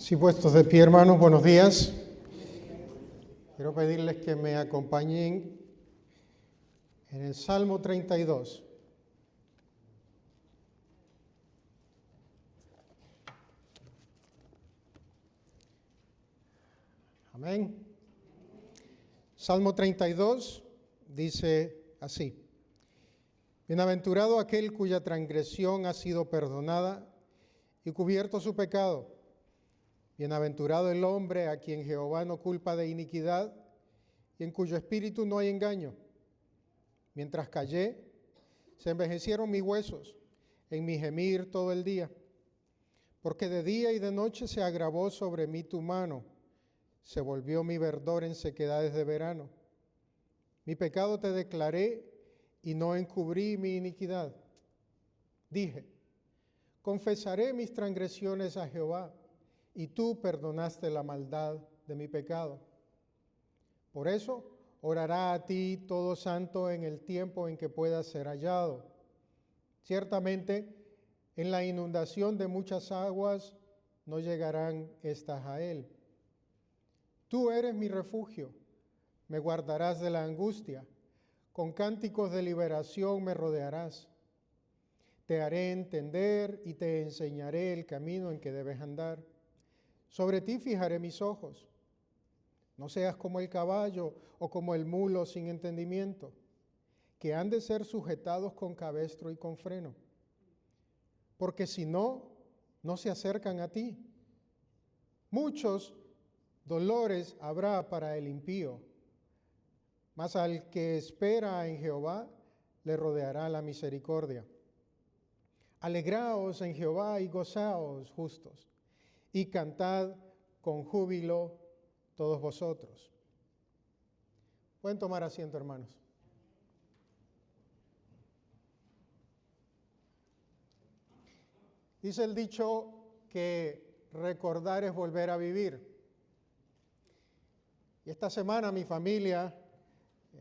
Sí, puestos de pie, hermanos, buenos días. Quiero pedirles que me acompañen en el Salmo 32. Amén. Salmo 32 dice así: Bienaventurado aquel cuya transgresión ha sido perdonada y cubierto su pecado. Bienaventurado el hombre a quien Jehová no culpa de iniquidad y en cuyo espíritu no hay engaño. Mientras callé, se envejecieron mis huesos en mi gemir todo el día, porque de día y de noche se agravó sobre mí tu mano, se volvió mi verdor en sequedades de verano. Mi pecado te declaré y no encubrí mi iniquidad. Dije, confesaré mis transgresiones a Jehová, y tú perdonaste la maldad de mi pecado. Por eso orará a ti todo santo en el tiempo en que pueda ser hallado. Ciertamente, en la inundación de muchas aguas no llegarán estas a él. Tú eres mi refugio, me guardarás de la angustia, con cánticos de liberación me rodearás. Te haré entender y te enseñaré el camino en que debes andar. Sobre ti fijaré mis ojos. No seas como el caballo o como el mulo sin entendimiento, que han de ser sujetados con cabestro y con freno. Porque si no, no se acercan a ti. Muchos dolores habrá para el impío, mas al que espera en Jehová le rodeará la misericordia. Alegraos en Jehová y gozaos justos, y cantad con júbilo todos vosotros. Pueden tomar asiento, hermanos. Dice el dicho que recordar es volver a vivir. Y esta semana mi familia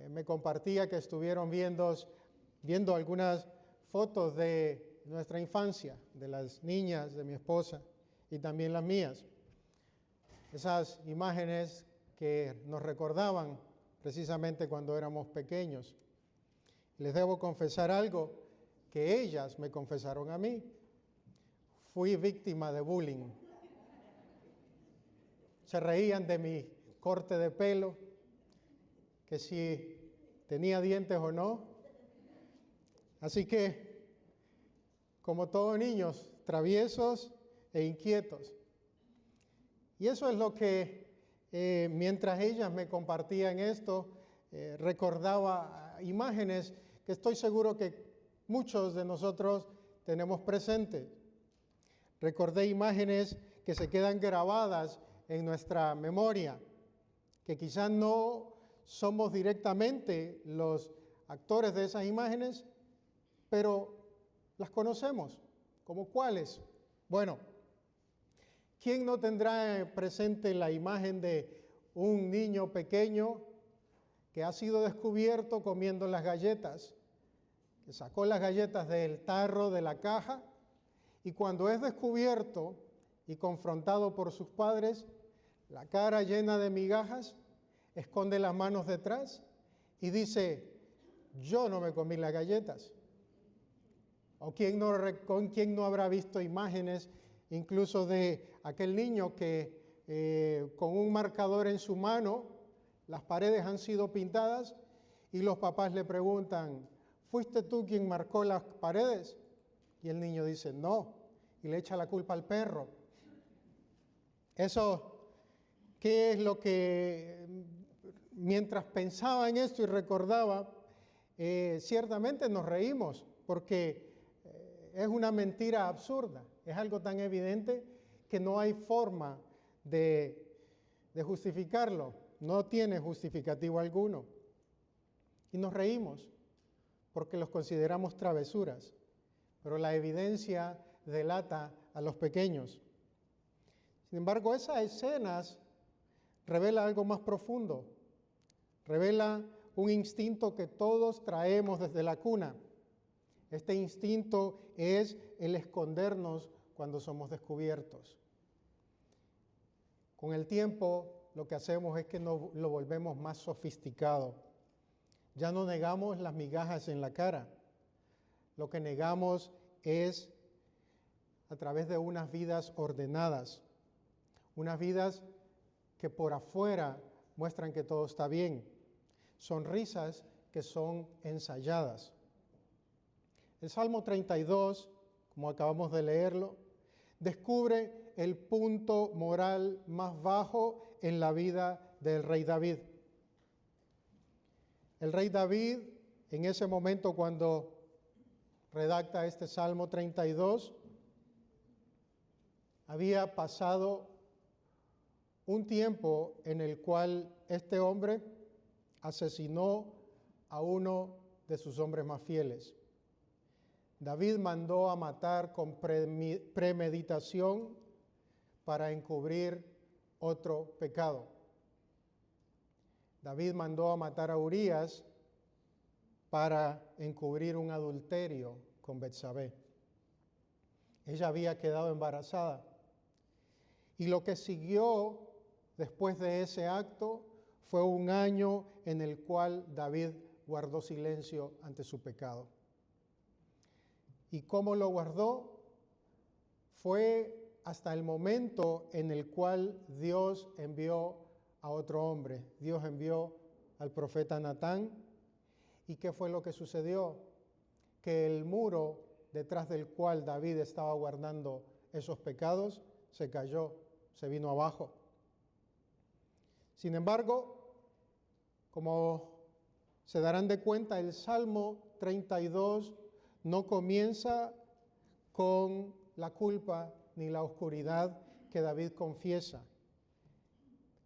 me compartía que estuvieron viendo algunas fotos de nuestra infancia, de las niñas, de mi esposa y también las mías. Esas imágenes que nos recordaban precisamente cuando éramos pequeños. Les debo confesar algo que ellas me confesaron a mí. Fui víctima de bullying. Se reían de mi corte de pelo, que si tenía dientes o no. Así que, como todos niños, traviesos e inquietos. Y eso es lo que, mientras ellas me compartían esto, recordaba imágenes que estoy seguro que muchos de nosotros tenemos presentes. Recordé imágenes que se quedan grabadas en nuestra memoria, que quizás no somos directamente los actores de esas imágenes, pero las conocemos. ¿Como cuáles? Bueno, ¿quién no tendrá presente la imagen de un niño pequeño que ha sido descubierto comiendo las galletas, que sacó las galletas del tarro, de la caja, y cuando es descubierto y confrontado por sus padres, la cara llena de migajas, esconde las manos detrás y dice, yo no me comí las galletas? ¿O quién no habrá visto imágenes incluso de aquel niño que con un marcador en su mano, las paredes han sido pintadas y los papás le preguntan, ¿fuiste tú quien marcó las paredes? Y el niño dice, no, y le echa la culpa al perro. Eso, ¿qué es lo que, mientras pensaba en esto y recordaba, ciertamente nos reímos, porque es una mentira absurda, es algo tan evidente que no hay forma de justificarlo, no tiene justificativo alguno. Y nos reímos porque los consideramos travesuras, pero la evidencia delata a los pequeños. Sin embargo, esas escenas revelan algo más profundo, revela un instinto que todos traemos desde la cuna. Este instinto es el escondernos cuando somos descubiertos. Con el tiempo lo que hacemos es que lo volvemos más sofisticado. Ya no negamos las migajas en la cara. Lo que negamos es a través de unas vidas ordenadas, unas vidas que por afuera muestran que todo está bien, sonrisas que son ensayadas. El Salmo 32, como acabamos de leerlo, descubre el punto moral más bajo en la vida del rey David. El rey David, en ese momento cuando redacta este Salmo 32, había pasado un tiempo en el cual este hombre asesinó a uno de sus hombres más fieles. David mandó a matar con premeditación para encubrir otro pecado. David mandó a matar a Urías para encubrir un adulterio con Betsabé. Ella había quedado embarazada. Y lo que siguió después de ese acto fue un año en el cual David guardó silencio ante su pecado. ¿Y cómo lo guardó? Fue hasta el momento en el cual Dios envió a otro hombre. Dios envió al profeta Natán. ¿Y qué fue lo que sucedió? Que el muro detrás del cual David estaba guardando esos pecados se cayó, se vino abajo. Sin embargo, como se darán de cuenta, el Salmo 32 no comienza con la culpa ni la oscuridad que David confiesa.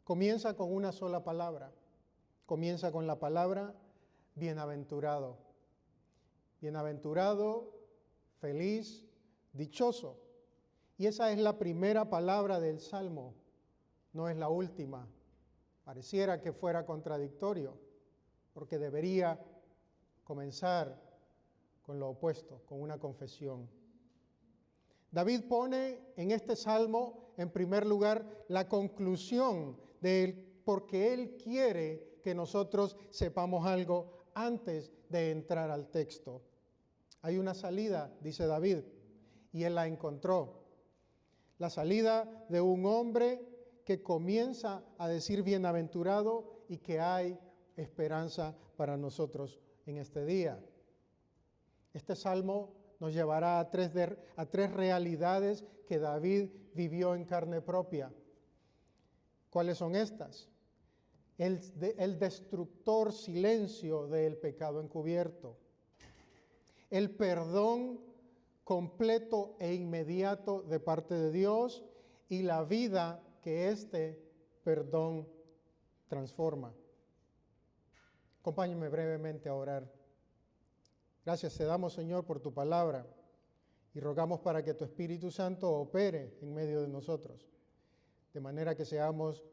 Comienza con una sola palabra. Comienza con la palabra bienaventurado. Bienaventurado, feliz, dichoso. Y esa es la primera palabra del Salmo, no es la última. Pareciera que fuera contradictorio, porque debería comenzar con lo opuesto, con una confesión. David pone en este salmo, en primer lugar, la conclusión de él, porque él quiere que nosotros sepamos algo antes de entrar al texto. Hay una salida, dice David, y él la encontró. La salida de un hombre que comienza a decir bienaventurado y que hay esperanza para nosotros en este día. Este salmo nos llevará a tres realidades que David vivió en carne propia. ¿Cuáles son estas? El destructor silencio del pecado encubierto, el perdón completo e inmediato de parte de Dios y la vida que este perdón transforma. Acompáñenme brevemente a orar. Gracias te damos, Señor, por tu palabra y rogamos para que tu Espíritu Santo opere en medio de nosotros, de manera que seamos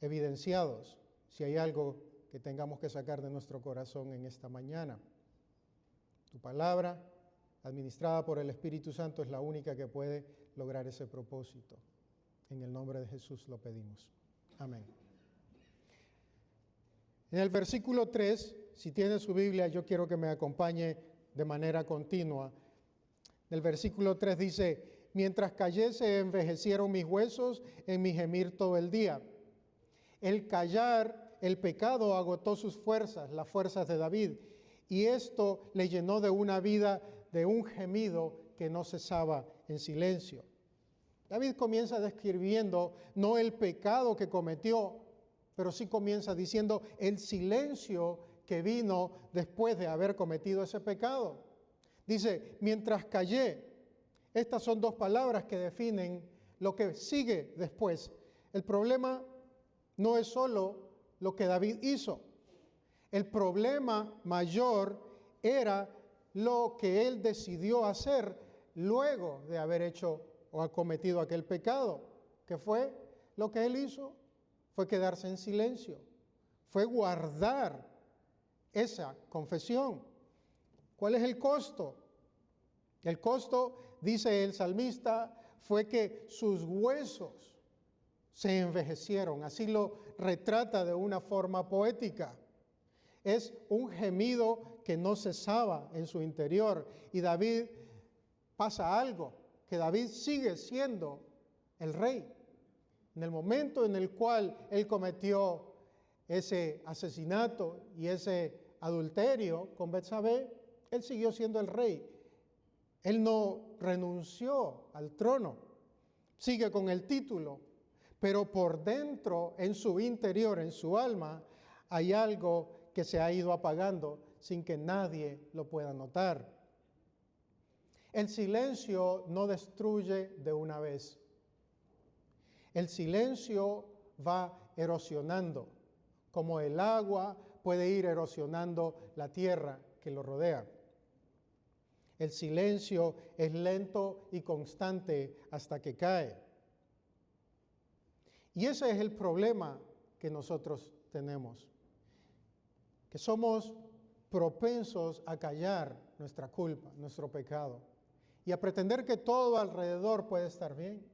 evidenciados si hay algo que tengamos que sacar de nuestro corazón en esta mañana. Tu palabra, administrada por el Espíritu Santo, es la única que puede lograr ese propósito. En el nombre de Jesús lo pedimos. Amén. En el versículo 3, si tiene su Biblia, yo quiero que me acompañe de manera continua. El versículo 3 dice: mientras callé se envejecieron mis huesos en mi gemir todo el día. El callar, el pecado agotó sus fuerzas, las fuerzas de David, y esto le llenó de una vida, de un gemido que no cesaba en silencio. David comienza describiendo no el pecado que cometió, pero sí comienza diciendo el silencio que vino después de haber cometido ese pecado. Dice, mientras callé. Estas son dos palabras que definen lo que sigue después. El problema no es solo lo que David hizo. El problema mayor era lo que él decidió hacer luego de haber hecho o cometido aquel pecado. ¿Qué fue lo que él hizo? Fue quedarse en silencio, fue guardar esa confesión. ¿Cuál es el costo? El costo, dice el salmista, fue que sus huesos se envejecieron. Así lo retrata de una forma poética. Es un gemido que no cesaba en su interior. Y David pasa algo, que David sigue siendo el rey. En el momento en el cual él cometió ese asesinato y ese adulterio con Betsabé, él siguió siendo el rey. Él no renunció al trono, sigue con el título, pero por dentro, en su interior, en su alma, hay algo que se ha ido apagando sin que nadie lo pueda notar. El silencio no destruye de una vez. El silencio va erosionando, como el agua puede ir erosionando la tierra que lo rodea. El silencio es lento y constante hasta que cae. Y ese es el problema que nosotros tenemos, que somos propensos a callar nuestra culpa, nuestro pecado, y a pretender que todo alrededor puede estar bien.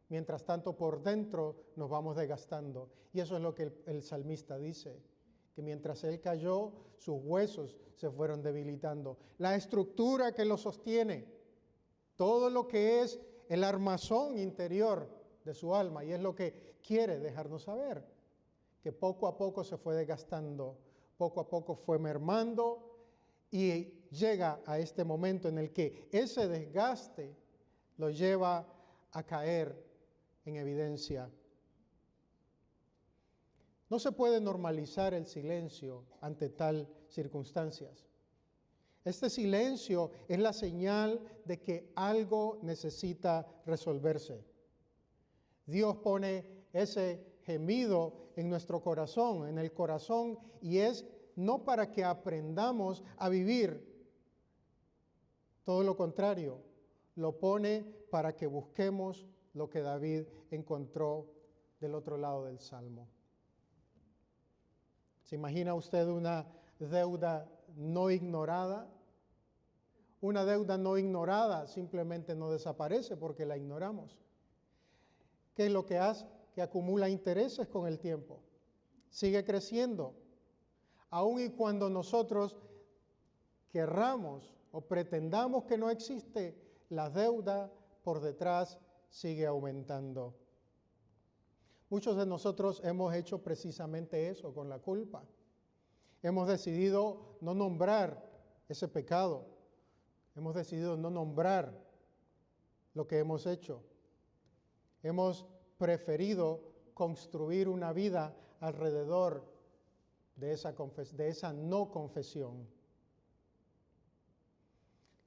Mientras tanto, por dentro nos vamos desgastando. Y eso es lo que el salmista dice, que mientras él cayó, sus huesos se fueron debilitando. La estructura que lo sostiene, todo lo que es el armazón interior de su alma, y es lo que quiere dejarnos saber, que poco a poco se fue desgastando, poco a poco fue mermando, y llega a este momento en el que ese desgaste lo lleva a caer en evidencia. No se puede normalizar el silencio ante tal circunstancias. Este silencio es la señal de que algo necesita resolverse. Dios pone ese gemido en nuestro corazón, en el corazón, y es no para que aprendamos a vivir, todo lo contrario, lo pone para que busquemos lo que David encontró del otro lado del Salmo. ¿Se imagina usted una deuda no ignorada? Una deuda no ignorada simplemente no desaparece porque la ignoramos. ¿Qué es lo que hace? Que acumula intereses con el tiempo. Sigue creciendo. Aun y cuando nosotros querramos o pretendamos que no existe, la deuda por detrás sigue aumentando. Muchos de nosotros hemos hecho precisamente eso con la culpa. Hemos decidido no nombrar ese pecado. Hemos decidido no nombrar lo que hemos hecho. Hemos preferido construir una vida alrededor de esa no confesión.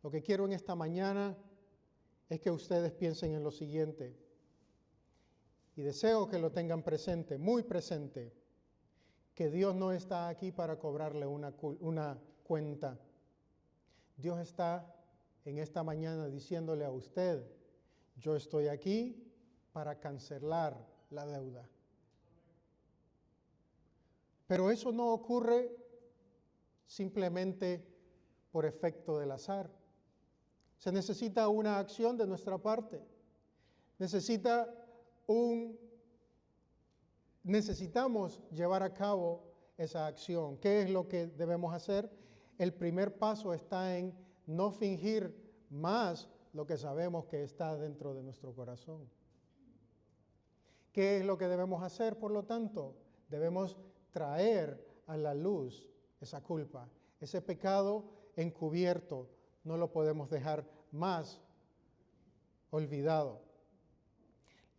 Lo que quiero en esta mañana es que ustedes piensen en lo siguiente, y deseo que lo tengan presente, muy presente, que Dios no está aquí para cobrarle una cuenta. Dios está en esta mañana diciéndole a usted, yo estoy aquí para cancelar la deuda. Pero eso no ocurre simplemente por efecto del azar. Se necesita una acción de nuestra parte. Necesitamos llevar a cabo esa acción. ¿Qué es lo que debemos hacer? El primer paso está en no fingir más lo que sabemos que está dentro de nuestro corazón. ¿Qué es lo que debemos hacer, por lo tanto? Debemos traer a la luz esa culpa, ese pecado encubierto. No lo podemos dejar más olvidado.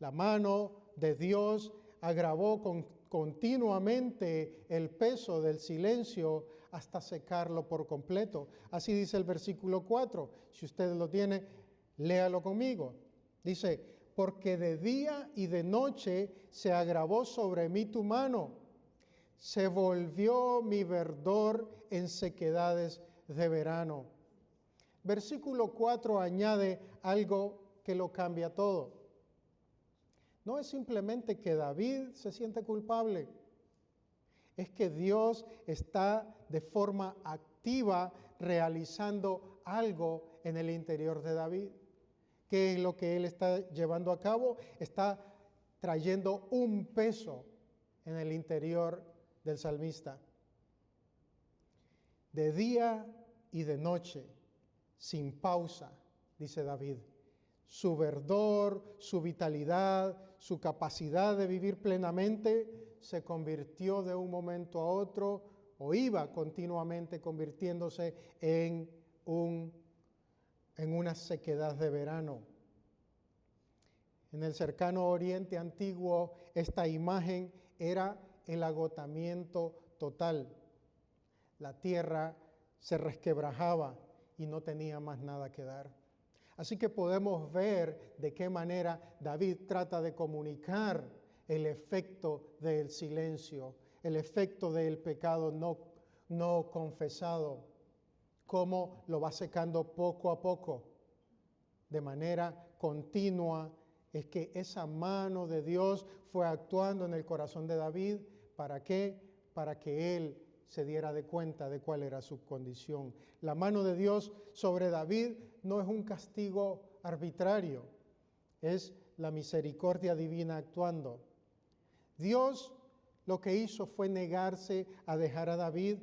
La mano de Dios agravó continuamente el peso del silencio hasta secarlo por completo. Así dice el versículo 4. Si usted lo tiene, léalo conmigo. Dice, porque de día y de noche se agravó sobre mí tu mano. Se volvió mi verdor en sequedades de verano. Versículo 4 añade algo que lo cambia todo. No es simplemente que David se siente culpable, es que Dios está de forma activa realizando algo en el interior de David. ¿Qué es lo que él está llevando a cabo? Está trayendo un peso en el interior del salmista. De día y de noche, sin pausa, dice David. Su verdor, su vitalidad, su capacidad de vivir plenamente se convirtió de un momento a otro, o iba continuamente convirtiéndose en una sequedad de verano. En el cercano Oriente Antiguo, esta imagen era el agotamiento total. La tierra se resquebrajaba y no tenía más nada que dar. Así que podemos ver de qué manera David trata de comunicar el efecto del silencio, el efecto del pecado no confesado, cómo lo va secando poco a poco, de manera continua. Es que esa mano de Dios fue actuando en el corazón de David. ¿Para qué? Para que él se diera de cuenta de cuál era su condición. La mano de Dios sobre David no es un castigo arbitrario, es la misericordia divina actuando. Dios lo que hizo fue negarse a dejar a David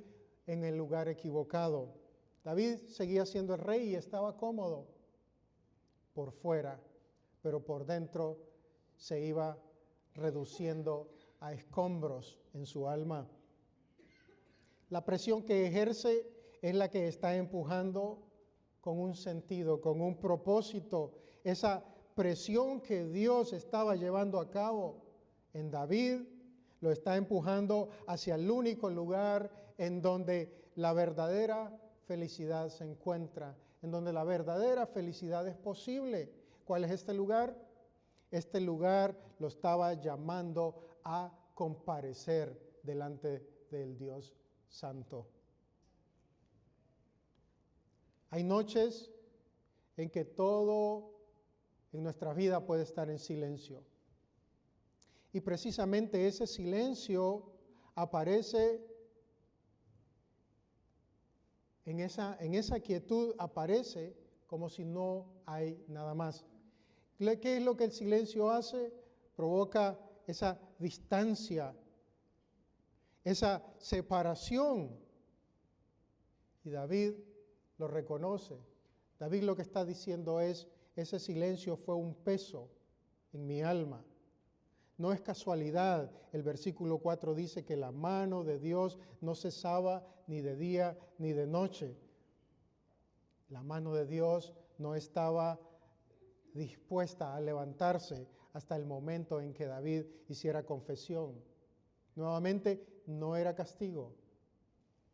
en el lugar equivocado. David seguía siendo el rey y estaba cómodo por fuera, pero por dentro se iba reduciendo a escombros en su alma. La presión que ejerce es la que está empujando con un sentido, con un propósito. Esa presión que Dios estaba llevando a cabo en David lo está empujando hacia el único lugar en donde la verdadera felicidad se encuentra, en donde la verdadera felicidad es posible. ¿Cuál es este lugar? Este lugar lo estaba llamando a comparecer delante del Dios Santo. Hay noches en que todo en nuestra vida puede estar en silencio. Y precisamente ese silencio aparece, en esa quietud aparece como si no hay nada más. ¿Qué es lo que el silencio hace? Provoca esa distancia, esa separación. Y David lo reconoce. David lo que está diciendo es, ese silencio fue un peso en mi alma. No es casualidad, el versículo 4 dice que la mano de Dios no cesaba ni de día ni de noche. La mano de Dios no estaba dispuesta a levantarse hasta el momento en que David hiciera confesión. Nuevamente, no era castigo,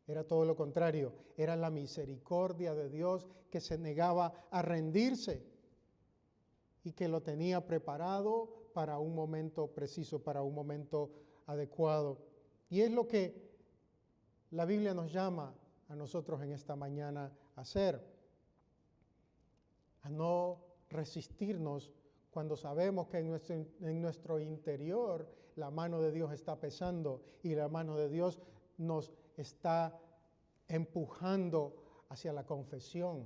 era todo lo contrario, era la misericordia de Dios que se negaba a rendirse y que lo tenía preparado para un momento preciso, para un momento adecuado. Y es lo que la Biblia nos llama a nosotros en esta mañana a hacer, a no resistirnos cuando sabemos que en nuestro interior la mano de Dios está pesando y la mano de Dios nos está empujando hacia la confesión.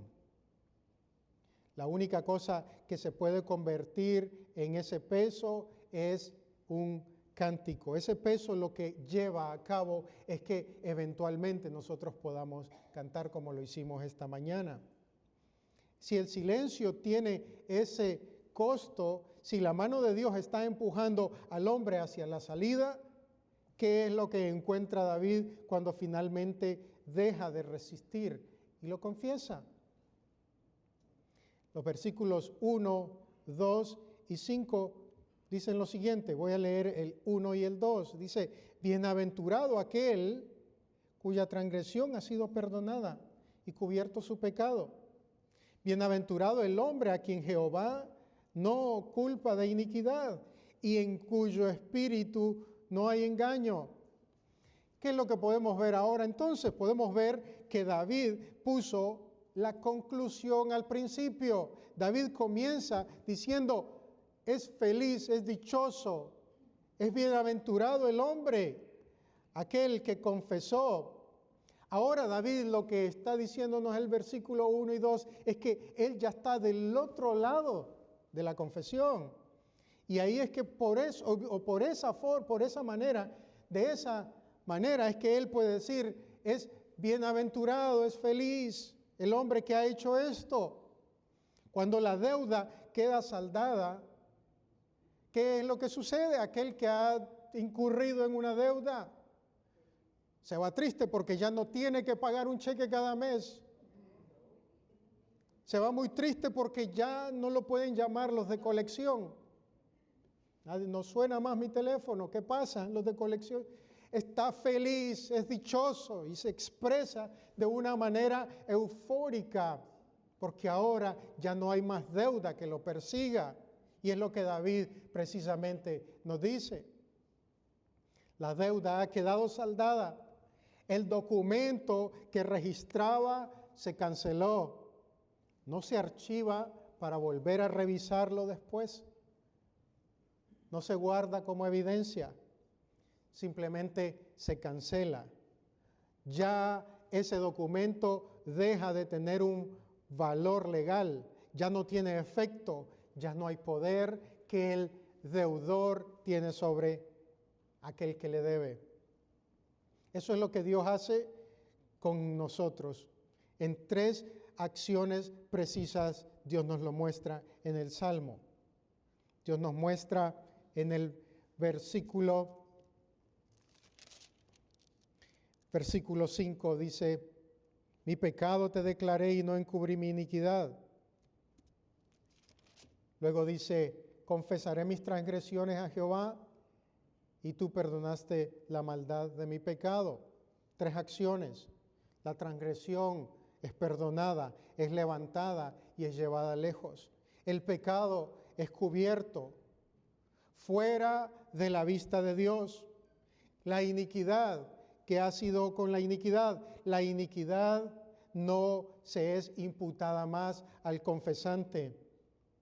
La única cosa que se puede convertir en ese peso es un cántico. Ese peso lo que lleva a cabo es que eventualmente nosotros podamos cantar como lo hicimos esta mañana. Si el silencio tiene ese costo, si la mano de Dios está empujando al hombre hacia la salida, ¿qué es lo que encuentra David cuando finalmente deja de resistir y lo confiesa? Los versículos 1, 2 y 5 dicen lo siguiente. Voy a leer el 1 y el 2. Dice, bienaventurado aquel cuya transgresión ha sido perdonada y cubierto su pecado. Bienaventurado el hombre a quien Jehová no culpa de iniquidad y en cuyo espíritu no hay engaño. ¿Qué es lo que podemos ver ahora? Entonces podemos ver que David puso la conclusión al principio. David comienza diciendo, es feliz, es dichoso, es bienaventurado el hombre, aquel que confesó. Ahora David lo que está diciéndonos el versículo 1 y 2 es que él ya está del otro lado de la confesión. Y ahí es que por eso, por esa manera, de esa manera es que él puede decir, es bienaventurado, es feliz el hombre que ha hecho esto. Cuando la deuda queda saldada, ¿qué es lo que sucede? Aquel que ha incurrido en una deuda se va triste porque ya no tiene que pagar un cheque cada mes. Se va muy triste porque ya no lo pueden llamar los de colección. No suena más mi teléfono. ¿Qué pasa? Los de colección. Está feliz, es dichoso y se expresa de una manera eufórica porque ahora ya no hay más deuda que lo persiga. Y es lo que David precisamente nos dice. La deuda ha quedado saldada. El documento que registraba se canceló. No se archiva para volver a revisarlo después. No se guarda como evidencia. Simplemente se cancela. Ya ese documento deja de tener un valor legal. Ya no tiene efecto. Ya no hay poder que el deudor tiene sobre aquel que le debe. Eso es lo que Dios hace con nosotros. En 3 acciones precisas Dios nos lo muestra en el Salmo. Dios nos muestra en el versículo 5, dice, mi pecado te declaré y no encubrí mi iniquidad. Luego dice, confesaré mis transgresiones a Jehová y tú perdonaste la maldad de mi pecado. 3 acciones. La transgresión es perdonada, es levantada y es llevada lejos. El pecado es cubierto, fuera de la vista de Dios. La iniquidad, ¿qué ha sido con la iniquidad? La iniquidad no se es imputada más al confesante.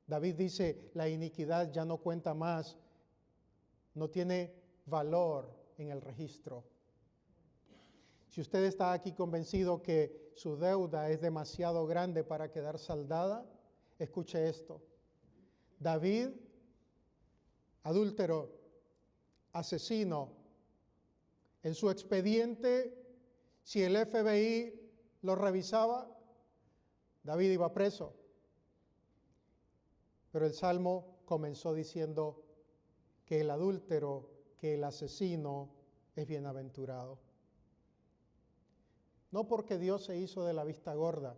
David dice, la iniquidad ya no cuenta más, no tiene valor en el registro. Si usted está aquí convencido que su deuda es demasiado grande para quedar saldada, escuche esto. David, adúltero, asesino, en su expediente, si el FBI lo revisaba, David iba preso. Pero el Salmo comenzó diciendo que el adúltero, que el asesino es bienaventurado. No porque Dios se hizo de la vista gorda,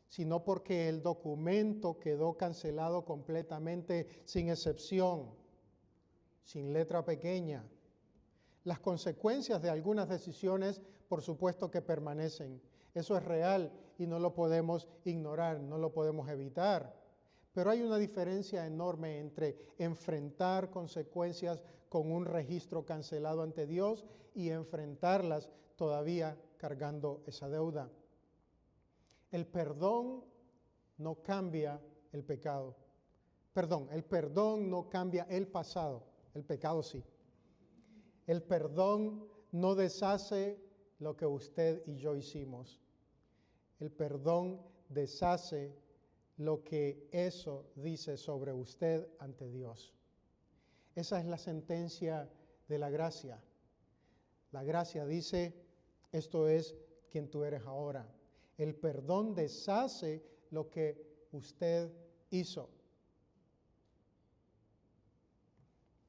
sino porque el documento quedó cancelado completamente, sin excepción, sin letra pequeña. Las consecuencias de algunas decisiones, por supuesto que permanecen. Eso es real y no lo podemos ignorar, no lo podemos evitar. Pero hay una diferencia enorme entre enfrentar consecuencias con un registro cancelado ante Dios y enfrentarlas todavía cargando esa deuda. El perdón no cambia el pecado. El perdón no cambia el pasado, el pecado sí. El perdón no deshace lo que usted y yo hicimos. El perdón deshace lo que eso dice sobre usted ante Dios. Esa es la sentencia de la gracia. La gracia dice, esto es quien tú eres ahora. El perdón deshace lo que usted hizo.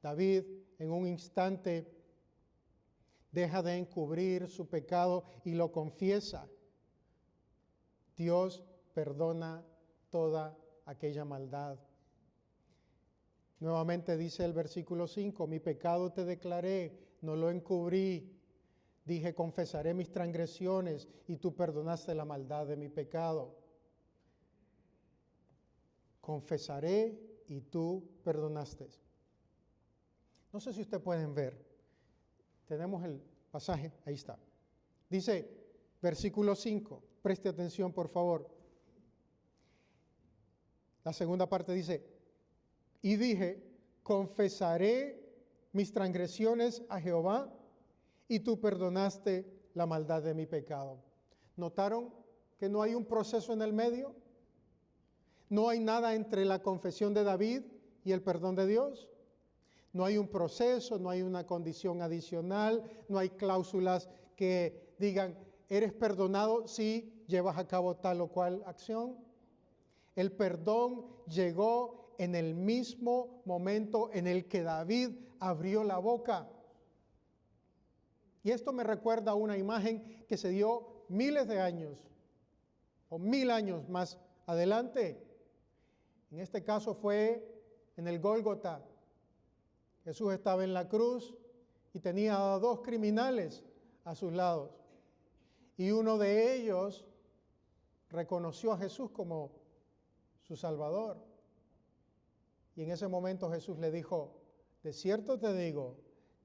David en un instante deja de encubrir su pecado y lo confiesa. Dios perdona toda aquella maldad. Nuevamente dice el versículo 5, mi pecado te declaré, no lo encubrí. Dije, confesaré mis transgresiones y tú perdonaste la maldad de mi pecado. Confesaré y tú perdonaste. No sé si ustedes pueden ver. Tenemos el pasaje, ahí está. Dice, versículo 5, preste atención por favor. La segunda parte dice, y dije, confesaré mis transgresiones a Jehová y tú perdonaste la maldad de mi pecado. ¿Notaron que no hay un proceso en el medio? No hay nada entre la confesión de David y el perdón de Dios. No hay un proceso, no hay una condición adicional, no hay cláusulas que digan, eres perdonado si llevas a cabo tal o cual acción. El perdón llegó en el mismo momento en el que David abrió la boca. Y esto me recuerda a una imagen que se dio miles de años o 1000 años más adelante. En este caso fue en el Gólgota. Jesús estaba en la cruz y tenía a 2 criminales a sus lados. Y uno de ellos reconoció a Jesús como su Salvador. Y en ese momento Jesús le dijo, de cierto te digo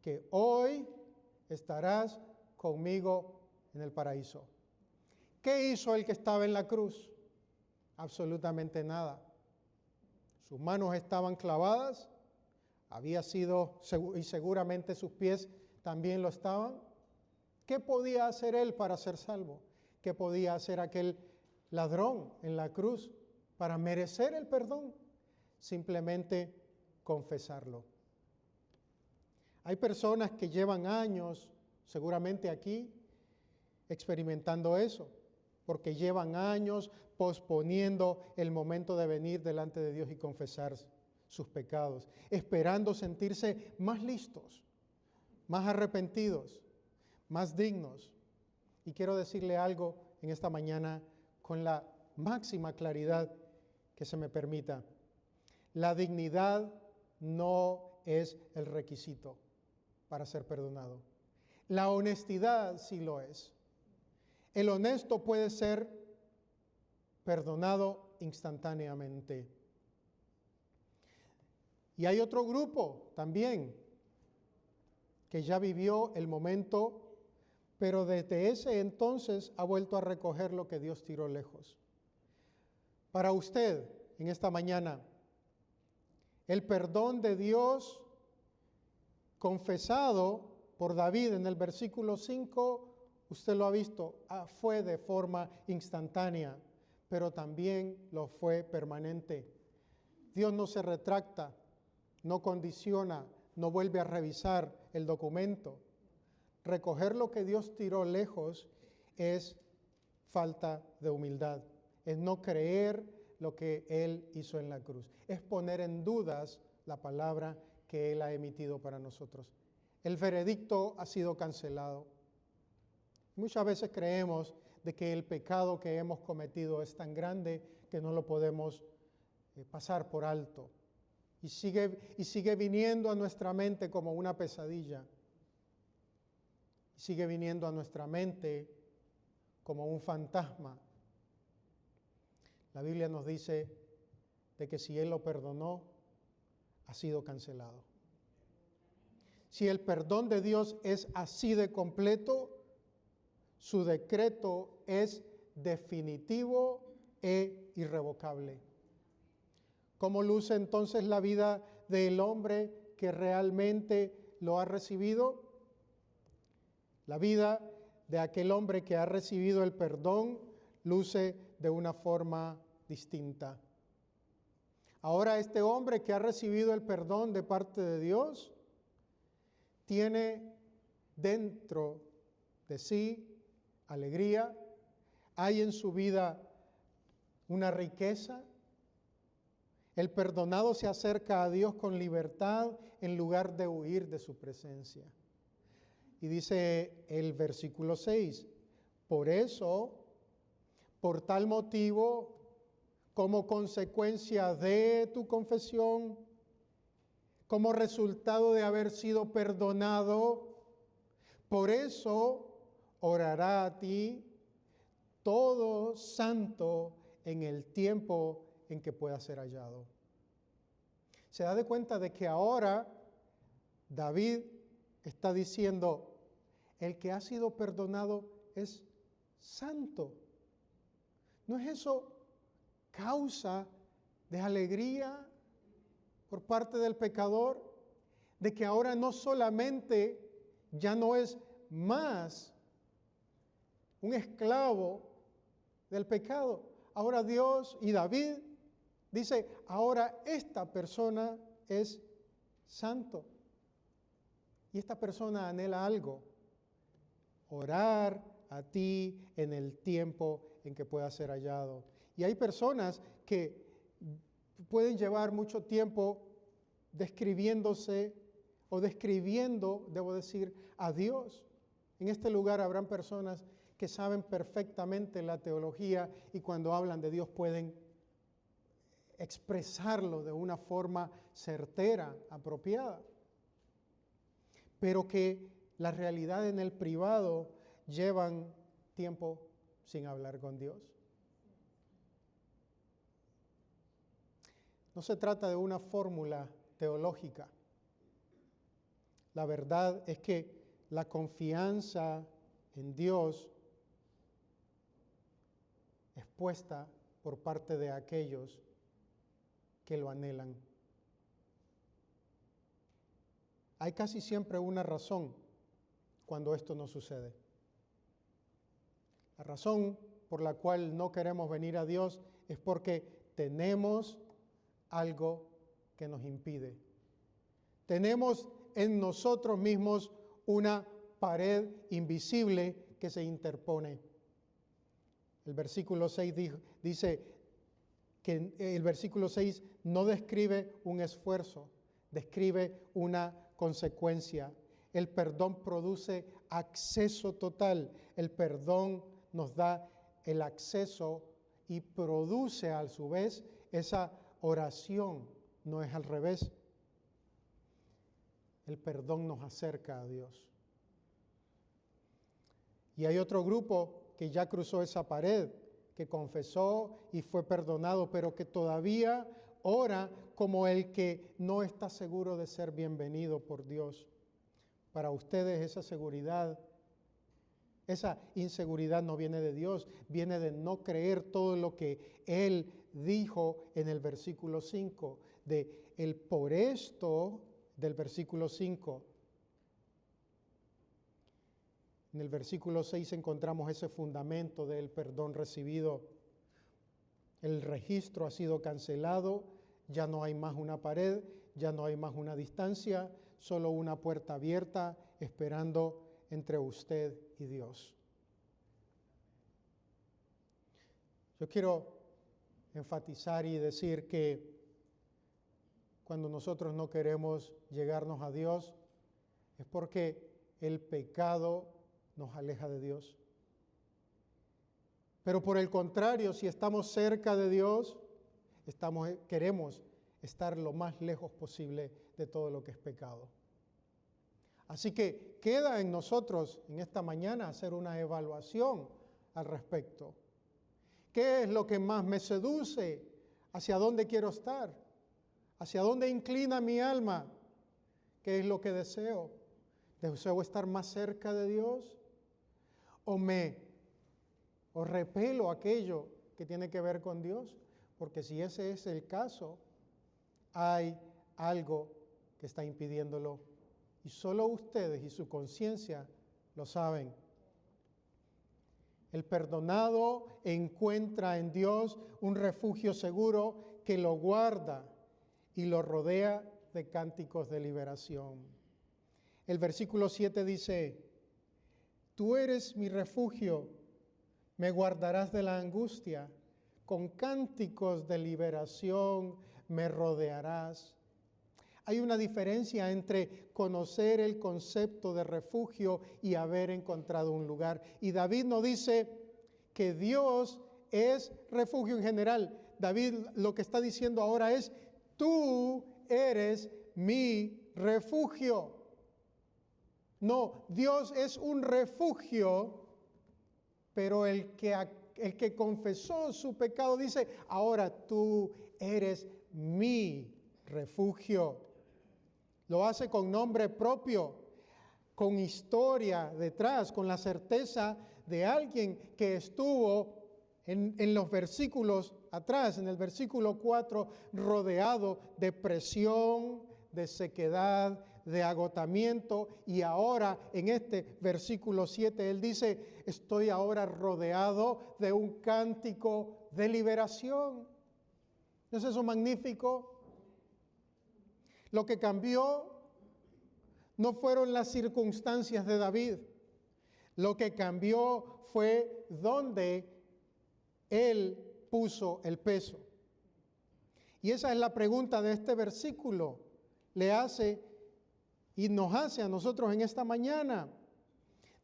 que hoy estarás conmigo en el paraíso. ¿Qué hizo el que estaba en la cruz? Absolutamente nada. Sus manos estaban clavadas, había sido, y seguramente sus pies también lo estaban. ¿Qué podía hacer él para ser salvo? ¿Qué podía hacer aquel ladrón en la cruz para merecer el perdón? Simplemente confesarlo. Hay personas que llevan años, seguramente aquí, experimentando eso, porque llevan años posponiendo el momento de venir delante de Dios y confesar sus pecados, esperando sentirse más listos, más arrepentidos, más dignos. Y quiero decirle algo en esta mañana con la máxima claridad que se me permita. La dignidad no es el requisito para ser perdonado. La honestidad sí lo es. El honesto puede ser perdonado instantáneamente. Y hay otro grupo también que ya vivió el momento, pero desde ese entonces ha vuelto a recoger lo que Dios tiró lejos. Para usted, en esta mañana, el perdón de Dios confesado por David en el versículo 5, usted lo ha visto, fue de forma instantánea, pero también lo fue permanente. Dios no se retracta, no condiciona, no vuelve a revisar el documento. Recoger lo que Dios tiró lejos es falta de humildad, es no creer lo que Él hizo en la cruz, es poner en dudas la palabra que Él ha emitido para nosotros. El veredicto ha sido cancelado. Muchas veces creemos de que el pecado que hemos cometido es tan grande que no lo podemos pasar por alto. Y sigue viniendo a nuestra mente como una pesadilla. Sigue viniendo a nuestra mente como un fantasma. La Biblia nos dice de que si Él lo perdonó, ha sido cancelado. Si el perdón de Dios es así de completo, su decreto es definitivo e irrevocable. ¿Cómo luce entonces la vida del hombre que realmente lo ha recibido? La vida de aquel hombre que ha recibido el perdón luce de una forma distinta. Ahora este hombre que ha recibido el perdón de parte de Dios tiene dentro de sí alegría, hay en su vida una riqueza. El perdonado se acerca a Dios con libertad en lugar de huir de su presencia. Y dice el versículo 6, por eso, por tal motivo, como consecuencia de tu confesión, como resultado de haber sido perdonado, por eso orará a ti todo santo en el tiempo en que pueda ser hallado. Se da de cuenta de que ahora David está diciendo, el que ha sido perdonado es santo. ¿No es eso causa de alegría por parte del pecador? De que ahora no solamente ya no es más un esclavo del pecado. Ahora Dios y David dice, ahora esta persona es santo. Y esta persona anhela algo: orar a ti en el tiempo en que pueda ser hallado. Y hay personas que pueden llevar mucho tiempo describiéndose o describiendo, debo decir, a Dios. En este lugar habrán personas que saben perfectamente la teología y cuando hablan de Dios pueden expresarlo de una forma certera, apropiada. Pero que la realidad en el privado llevan tiempo sin hablar con Dios. No se trata de una fórmula teológica. La verdad es que la confianza en Dios es puesta por parte de aquellos que lo anhelan. Hay casi siempre una razón cuando esto no sucede. La razón por la cual no queremos venir a Dios es porque tenemos algo que nos impide. Tenemos en nosotros mismos una pared invisible que se interpone. El versículo 6 dice que el versículo 6 no describe un esfuerzo, describe una consecuencia. El perdón produce acceso total. El perdón nos da el acceso y produce a su vez esa oración, no es al revés. El perdón nos acerca a Dios. Y hay otro grupo que ya cruzó esa pared, que confesó y fue perdonado, pero que todavía ora como el que no está seguro de ser bienvenido por Dios. Para ustedes esa seguridad, esa inseguridad no viene de Dios, viene de no creer todo lo que Él dijo en el versículo 5, de el por esto del versículo 5. En el versículo 6 encontramos ese fundamento del perdón recibido. El registro ha sido cancelado, ya no hay más una pared, ya no hay más una distancia, solo una puerta abierta esperando entre usted y Dios. Yo quiero enfatizar y decir que cuando nosotros no queremos llegarnos a Dios es porque el pecado nos aleja de Dios. Pero por el contrario, si estamos cerca de Dios, queremos estar lo más lejos posible de todo lo que es pecado. Así que queda en nosotros en esta mañana hacer una evaluación al respecto. ¿Qué es lo que más me seduce? ¿Hacia dónde quiero estar? ¿Hacia dónde inclina mi alma? ¿Qué es lo que deseo? ¿Deseo estar más cerca de Dios? ¿O repelo aquello que tiene que ver con Dios? Porque si ese es el caso, hay algo que está impidiéndolo. Y solo ustedes y su conciencia lo saben. El perdonado encuentra en Dios un refugio seguro que lo guarda y lo rodea de cánticos de liberación. El versículo 7 dice: Tú eres mi refugio, me guardarás de la angustia, con cánticos de liberación me rodearás. Hay una diferencia entre conocer el concepto de refugio y haber encontrado un lugar. Y David no dice que Dios es refugio en general. David lo que está diciendo ahora es: tú eres mi refugio. No, Dios es un refugio, pero el que confesó su pecado dice: ahora tú eres mi refugio. Lo hace con nombre propio, con historia detrás, con la certeza de alguien que estuvo en los versículos atrás, en el versículo 4, rodeado de presión, de sequedad, de agotamiento, y ahora en este versículo 7 él dice: estoy ahora rodeado de un cántico de liberación. ¿No es eso magnífico? Lo que cambió no fueron las circunstancias de David. Lo que cambió fue dónde él puso el peso. Y esa es la pregunta de este versículo. Le hace y nos hace a nosotros en esta mañana.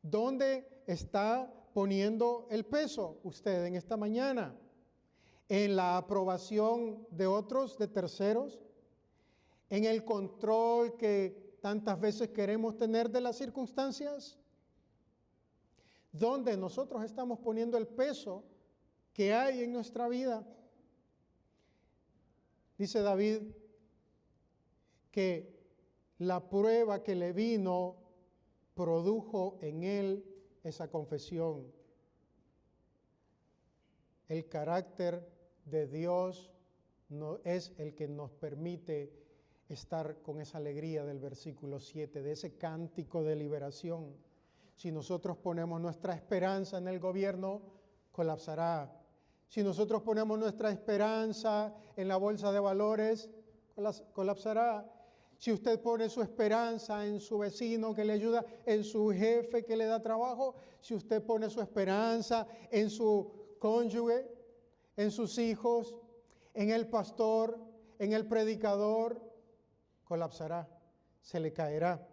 ¿Dónde está poniendo el peso usted en esta mañana? ¿En la aprobación de otros, de terceros? ¿En el control que tantas veces queremos tener de las circunstancias? ¿Dónde nosotros estamos poniendo el peso que hay en nuestra vida? Dice David que la prueba que le vino produjo en él esa confesión. El carácter de Dios no es el que nos permite estar con esa alegría del versículo 7, de ese cántico de liberación. Si nosotros ponemos nuestra esperanza en el gobierno, colapsará. Si nosotros ponemos nuestra esperanza en la bolsa de valores, colapsará. Si usted pone su esperanza en su vecino que le ayuda, en su jefe que le da trabajo, si usted pone su esperanza en su cónyuge, en sus hijos, en el pastor, en el predicador, colapsará, se le caerá.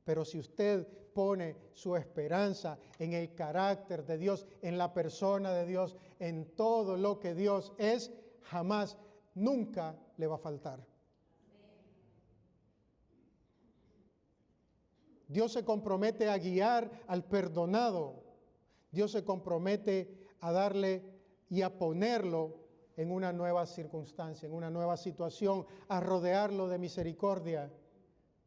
Pero si usted pone su esperanza en el carácter de Dios, en la persona de Dios, en todo lo que Dios es, jamás, nunca le va a faltar. Dios se compromete a guiar al perdonado. Dios se compromete a darle y a ponerlo en una nueva circunstancia, en una nueva situación, a rodearlo de misericordia.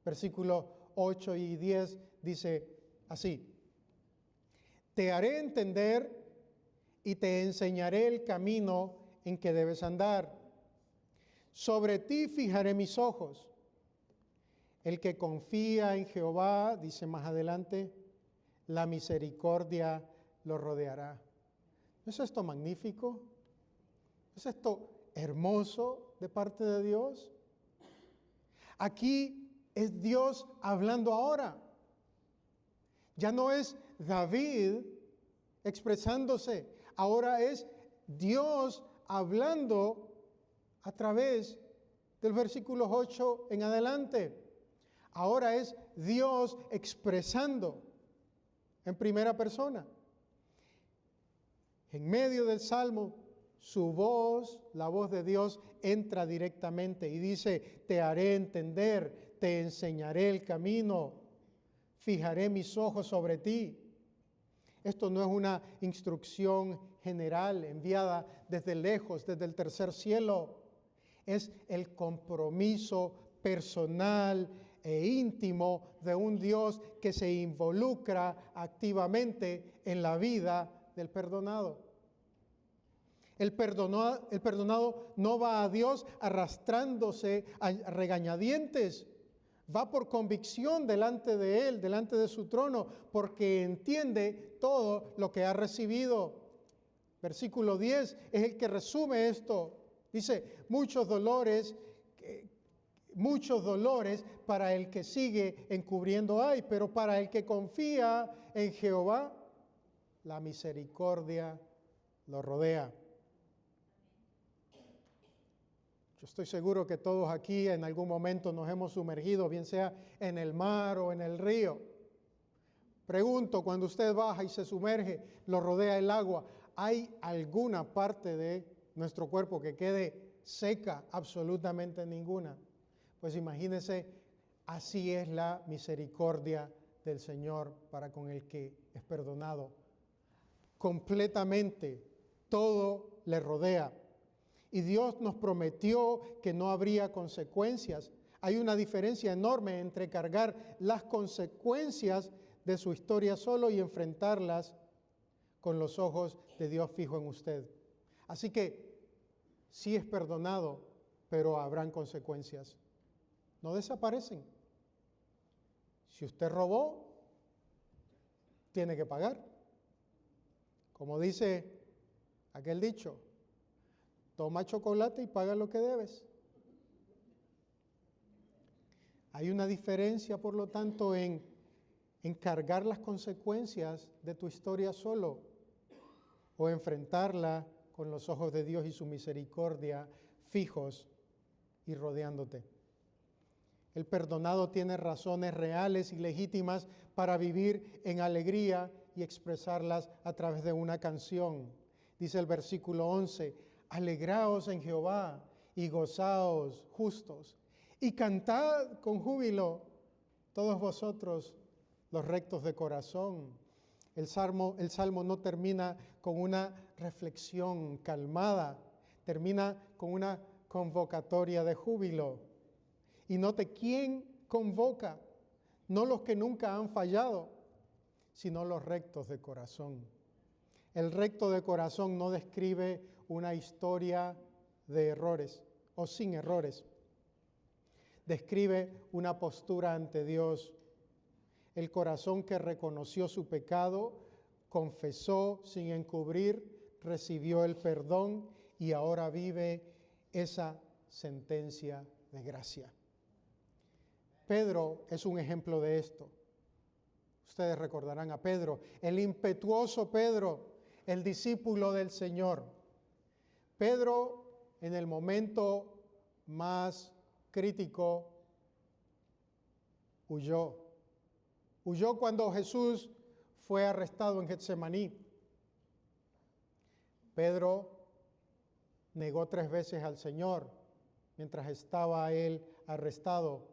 Versículos 8 y 10 dice así: te haré entender y te enseñaré el camino en que debes andar. Sobre ti fijaré mis ojos. El que confía en Jehová, dice más adelante, la misericordia lo rodeará. ¿No es esto magnífico? ¿No es esto hermoso de parte de Dios? Aquí es Dios hablando ahora. Ya no es David expresándose, ahora es Dios hablando a través del versículo 8 en adelante. Ahora es Dios expresando en primera persona. En medio del Salmo, su voz, la voz de Dios, entra directamente y dice: te haré entender, te enseñaré el camino, fijaré mis ojos sobre ti. Esto no es una instrucción general enviada desde lejos, desde el tercer cielo. Es el compromiso personal e íntimo de un Dios que se involucra activamente en la vida del perdonado. El perdonado no va a Dios arrastrándose a regañadientes, va por convicción delante de Él, delante de su trono, porque entiende todo lo que ha recibido. Versículo 10 es el que resume esto. Dice: muchos dolores para el que sigue encubriendo hay, pero para el que confía en Jehová, la misericordia lo rodea. Yo estoy seguro que todos aquí en algún momento nos hemos sumergido, bien sea en el mar o en el río. Pregunto, cuando usted baja y se sumerge, lo rodea el agua, ¿hay alguna parte de nuestro cuerpo que quede seca? Absolutamente ninguna. Pues imagínese, así es la misericordia del Señor para con el que es perdonado. Completamente, todo le rodea. Y Dios nos prometió que no habría consecuencias. Hay una diferencia enorme entre cargar las consecuencias de su historia solo y enfrentarlas con los ojos de Dios fijo en usted. Así que sí es perdonado, pero habrán consecuencias. No desaparecen. Si usted robó, tiene que pagar. Como dice aquel dicho: toma chocolate y paga lo que debes. Hay una diferencia, por lo tanto, en cargar las consecuencias de tu historia solo o enfrentarla con los ojos de Dios y su misericordia fijos y rodeándote. El perdonado tiene razones reales y legítimas para vivir en alegría y expresarlas a través de una canción. Dice el versículo 11, alegraos en Jehová y gozaos justos y cantad con júbilo todos vosotros los rectos de corazón. El salmo no termina con una reflexión calmada, termina con una convocatoria de júbilo. Y note quién convoca, no los que nunca han fallado, sino los rectos de corazón. El recto de corazón no describe una historia de errores o sin errores. Describe una postura ante Dios. El corazón que reconoció su pecado, confesó sin encubrir, recibió el perdón y ahora vive esa sentencia de gracia. Pedro es un ejemplo de esto. Ustedes recordarán a Pedro, el impetuoso Pedro, el discípulo del Señor. Pedro, en el momento más crítico, huyó. Huyó cuando Jesús fue arrestado en Getsemaní. Pedro negó 3 veces al Señor mientras estaba él arrestado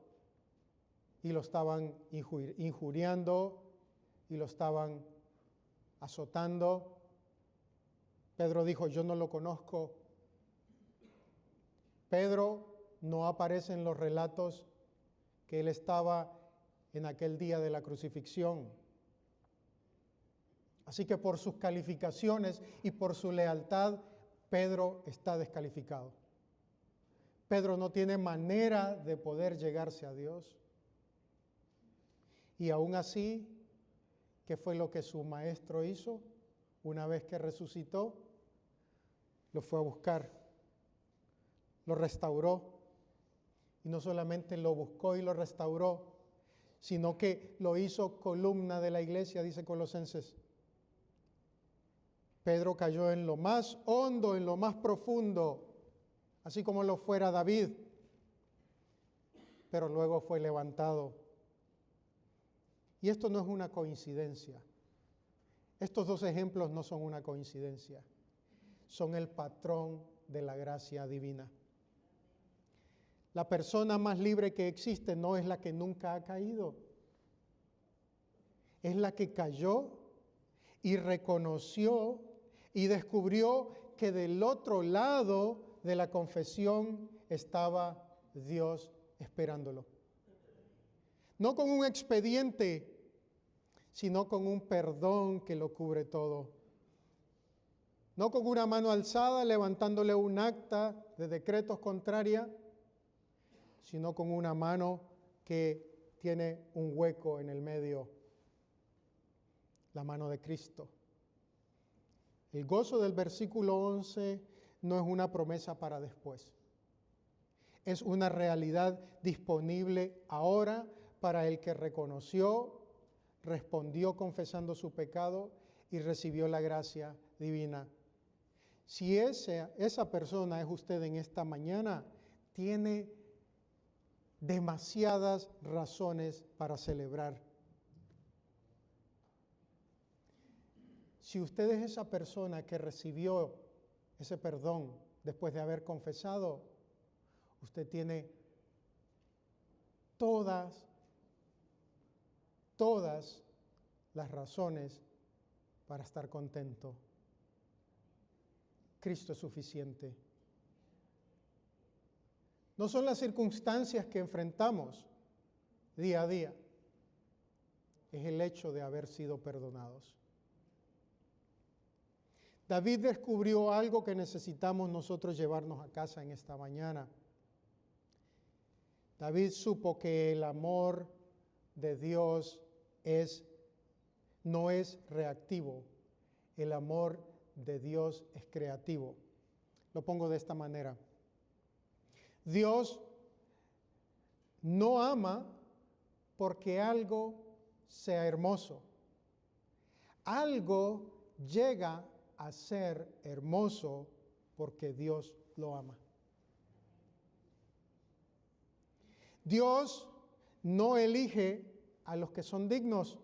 y lo estaban injuriando y lo estaban azotando. Pedro dijo, yo no lo conozco. Pedro no aparece en los relatos que él estaba en aquel día de la crucifixión. Así que por sus calificaciones y por su lealtad, Pedro está descalificado. Pedro no tiene manera de poder llegarse a Dios. Y aún así, ¿qué fue lo que su maestro hizo? Una vez que resucitó, lo fue a buscar, lo restauró. Y no solamente lo buscó y lo restauró, sino que lo hizo columna de la iglesia, dice Colosenses. Pedro cayó en lo más hondo, en lo más profundo, así como lo fuera David, pero luego fue levantado. Y esto no es una coincidencia. Estos 2 ejemplos no son una coincidencia. Son el patrón de la gracia divina. La persona más libre que existe no es la que nunca ha caído. Es la que cayó y reconoció y descubrió que del otro lado de la confesión estaba Dios esperándolo. No con un expediente, sino con un perdón que lo cubre todo. No con una mano alzada levantándole un acta de decretos contraria, sino con una mano que tiene un hueco en el medio, la mano de Cristo. El gozo del versículo 11 no es una promesa para después. Es una realidad disponible ahora para el que reconoció, respondió confesando su pecado y recibió la gracia divina. Si esa persona es usted en esta mañana, tiene demasiadas razones para celebrar. Si usted es esa persona que recibió ese perdón después de haber confesado, usted tiene todas las razones para estar contento. Cristo es suficiente. No son las circunstancias que enfrentamos día a día, es el hecho de haber sido perdonados. David descubrió algo que necesitamos nosotros llevarnos a casa en esta mañana. David supo que el amor de Dios no es reactivo, el amor de Dios es creativo. Lo pongo de esta manera. Dios no ama porque algo sea hermoso. Algo llega a ser hermoso porque Dios lo ama. Dios no elige a los que son dignos.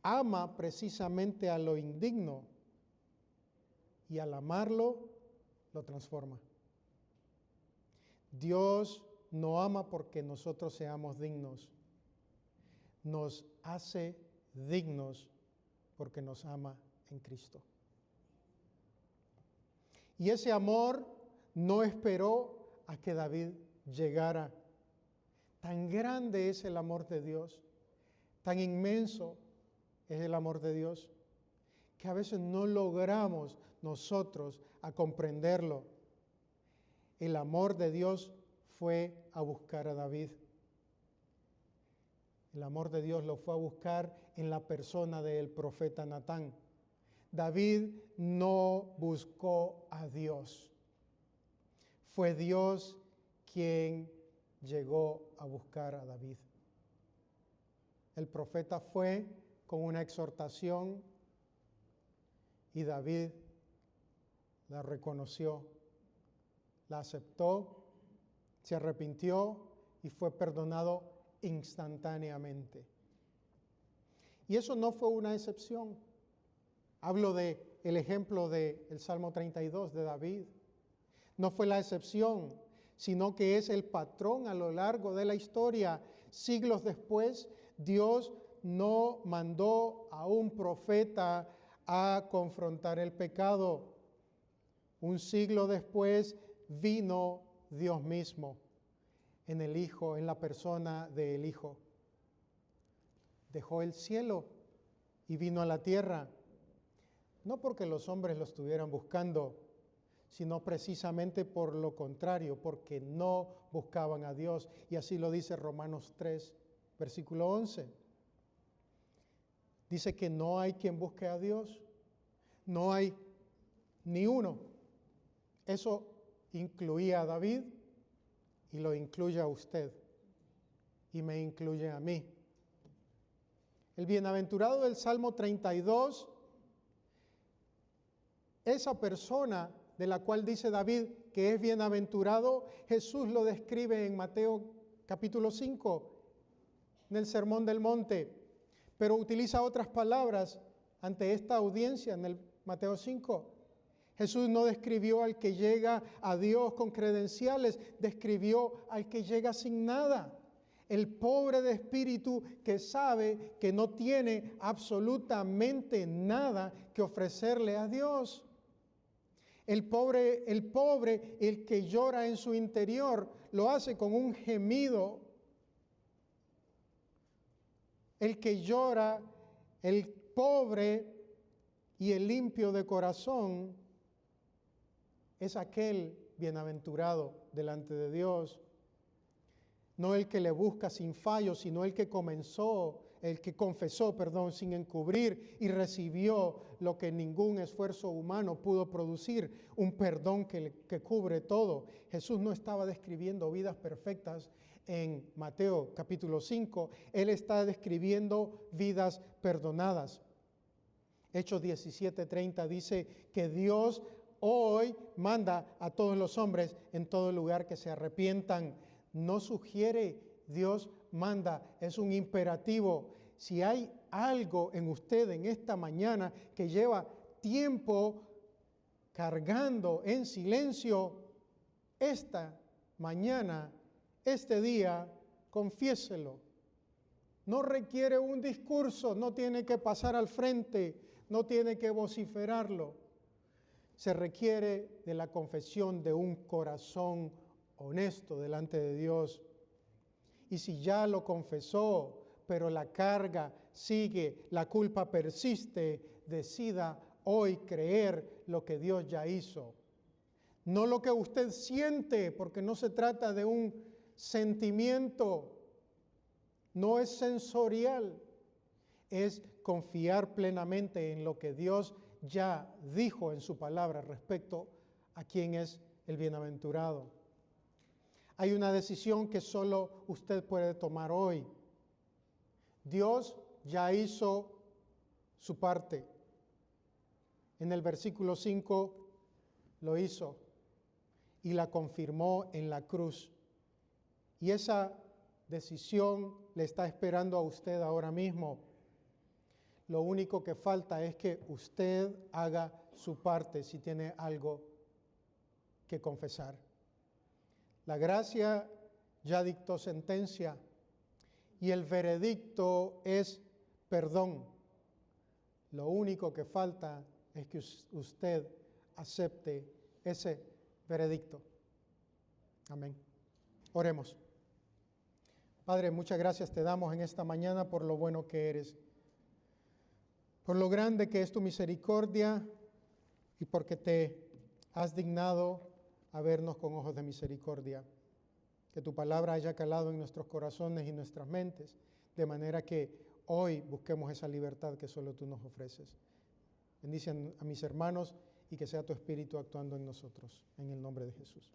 Ama precisamente a lo indigno y al amarlo lo transforma. Dios no ama porque nosotros seamos dignos. Nos hace dignos porque nos ama en Cristo. Y ese amor no esperó a que David llegara. Tan grande es el amor de Dios, tan inmenso es el amor de Dios, que a veces no logramos nosotros a comprenderlo. El amor de Dios fue a buscar a David. El amor de Dios lo fue a buscar en la persona del profeta Natán. David no buscó a Dios. Fue Dios quien llegó a buscar a David. El profeta fue con una exhortación y David la reconoció, la aceptó, se arrepintió y fue perdonado instantáneamente. Y eso no fue una excepción. Hablo del ejemplo del Salmo 32 de David. No fue la excepción, sino que es el patrón a lo largo de la historia. Siglos después, Dios no mandó a un profeta a confrontar el pecado. Un siglo después vino Dios mismo en el Hijo, en la persona del Hijo. Dejó el cielo y vino a la tierra, no porque los hombres lo estuvieran buscando, sino precisamente por lo contrario, porque no buscaban a Dios. Y así lo dice Romanos 3, versículo 11. Dice que no hay quien busque a Dios, no hay ni uno. Eso incluía a David y lo incluye a usted y me incluye a mí. El bienaventurado del Salmo 32, esa persona de la cual dice David que es bienaventurado, Jesús lo describe en Mateo capítulo 5, en el Sermón del Monte, pero utiliza otras palabras ante esta audiencia en el Mateo 5. Jesús no describió al que llega a Dios con credenciales, describió al que llega sin nada. El pobre de espíritu que sabe que no tiene absolutamente nada que ofrecerle a Dios. El pobre, el que llora en su interior, lo hace con un gemido. El que llora, el pobre y el limpio de corazón, es aquel bienaventurado delante de Dios. No el que le busca sin fallo, sino el que confesó, sin encubrir y recibió lo que ningún esfuerzo humano pudo producir, un perdón que cubre todo. Jesús no estaba describiendo vidas perfectas en Mateo capítulo 5, Él está describiendo vidas perdonadas. Hechos 17:30 dice que Dios hoy manda a todos los hombres en todo lugar que se arrepientan. No sugiere, Dios manda, es un imperativo. Si hay algo en usted en esta mañana que lleva tiempo cargando en silencio, esta mañana, este día, confiéselo. No requiere un discurso, no tiene que pasar al frente, no tiene que vociferarlo. Se requiere de la confesión de un corazón honesto delante de Dios. Y si ya lo confesó, pero la carga sigue, la culpa persiste, decida hoy creer lo que Dios ya hizo. No lo que usted siente, porque no se trata de un sentimiento, no es sensorial, es confiar plenamente en lo que Dios ya dijo en su palabra respecto a quién es el bienaventurado. Hay una decisión que solo usted puede tomar hoy. Dios ya hizo su parte. En el versículo 5 lo hizo y la confirmó en la cruz. Y esa decisión le está esperando a usted ahora mismo. Lo único que falta es que usted haga su parte si tiene algo que confesar. La gracia ya dictó sentencia y el veredicto es perdón. Lo único que falta es que usted acepte ese veredicto. Amén. Oremos. Padre, muchas gracias te damos en esta mañana por lo bueno que eres, por lo grande que es tu misericordia y porque te has dignado a vernos con ojos de misericordia. Que tu palabra haya calado en nuestros corazones y nuestras mentes, de manera que hoy busquemos esa libertad que solo tú nos ofreces. Bendice a mis hermanos y que sea tu Espíritu actuando en nosotros. En el nombre de Jesús.